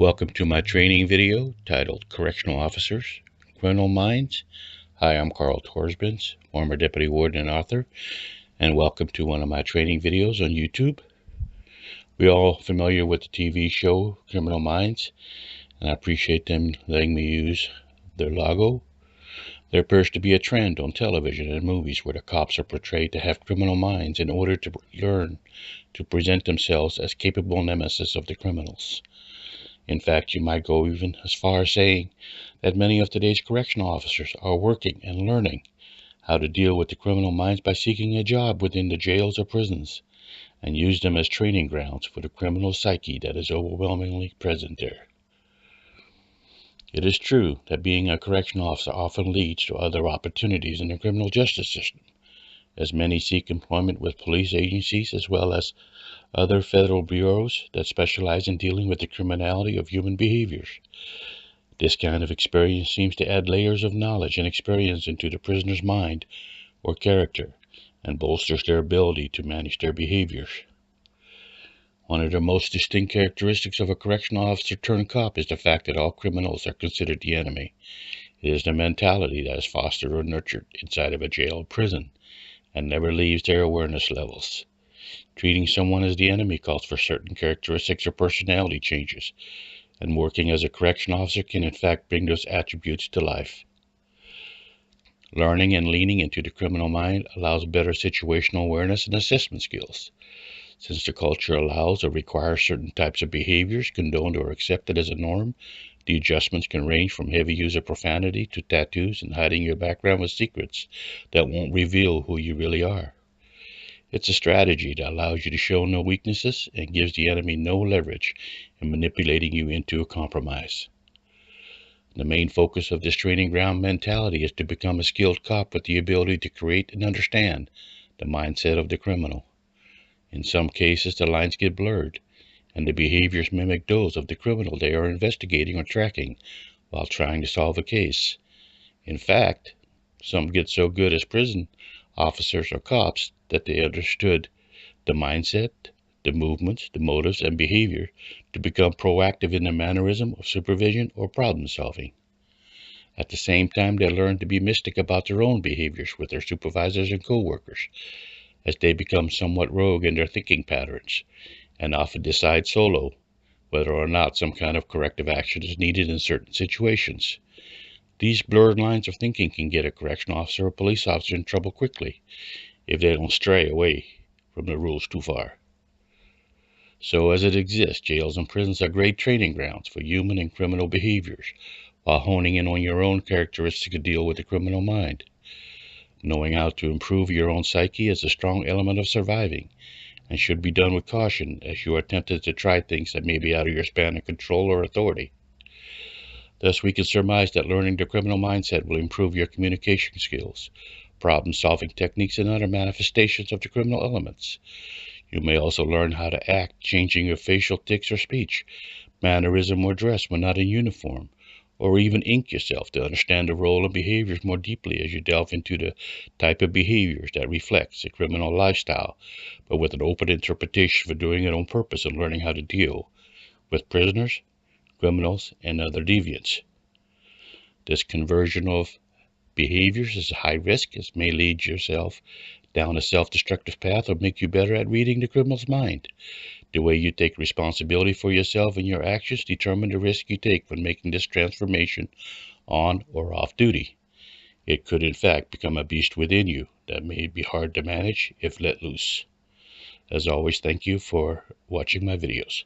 Welcome to my training video titled Correctional Officers, Criminal Minds. Hi, I'm Carl Torsbens, former Deputy Warden and author, and welcome to one of my training videos on YouTube. We're all familiar with the TV show Criminal Minds, and I appreciate them letting me use their logo. There appears to be a trend on television and movies where the cops are portrayed to have criminal minds in order to learn to present themselves as capable nemesis of the criminals. In fact, you might go even as far as saying that many of today's correctional officers are working and learning how to deal with the criminal minds by seeking a job within the jails or prisons and use them as training grounds for the criminal psyche that is overwhelmingly present there. It is true that being a correctional officer often leads to other opportunities in the criminal justice system, as many seek employment with police agencies as well as other federal bureaus that specialize in dealing with the criminality of human behaviors. This kind of experience seems to add layers of knowledge and experience into the prisoner's mind or character and bolsters their ability to manage their behaviors. One of the most distinct characteristics of a correctional officer turned cop is the fact that all criminals are considered the enemy. It is the mentality that is fostered or nurtured inside of a jail or prison and never leaves their awareness levels. Treating someone as the enemy calls for certain characteristics or personality changes, and working as a correctional officer can in fact bring those attributes to life. Learning and leaning into the criminal mind allows better situational awareness and assessment skills. Since the culture allows or requires certain types of behaviors condoned or accepted as a norm, the adjustments can range from heavy use of profanity to tattoos and hiding your background with secrets that won't reveal who you really are. It's a strategy that allows you to show no weaknesses and gives the enemy no leverage in manipulating you into a compromise. The main focus of this training ground mentality is to become a skilled cop with the ability to create and understand the mindset of the criminal. In some cases, the lines get blurred, and the behaviors mimic those of the criminal they are investigating or tracking while trying to solve a case. In fact, some get so good as prison officers or cops that they understood the mindset, the movements, the motives, and behavior to become proactive in their mannerism of supervision or problem solving. At the same time, they learn to be mystic about their own behaviors with their supervisors and co-workers, as they become somewhat rogue in their thinking patterns, and often decide solo whether or not some kind of corrective action is needed in certain situations. These blurred lines of thinking can get a correctional officer or police officer in trouble quickly if they don't stray away from the rules too far. So as it exists, jails and prisons are great training grounds for human and criminal behaviors, while honing in on your own characteristics to deal with the criminal mind. Knowing how to improve your own psyche is a strong element of surviving, and should be done with caution as you are tempted to try things that may be out of your span of control or authority. Thus, we can surmise that learning the criminal mindset will improve your communication skills, problem-solving techniques, and other manifestations of the criminal elements. You may also learn how to act, changing your facial tics or speech, mannerism or dress when not in uniform, or even ink yourself to understand the role and behaviors more deeply as you delve into the type of behaviors that reflects a criminal lifestyle, but with an open interpretation for doing it on purpose and learning how to deal with prisoners, criminals, and other deviants. This conversion of behaviors is high risk, as may lead yourself down a self-destructive path or make you better at reading the criminal's mind. The way you take responsibility for yourself and your actions determine the risk you take when making this transformation on or off duty. It could in fact become a beast within you that may be hard to manage if let loose. As always, thank you for watching my videos.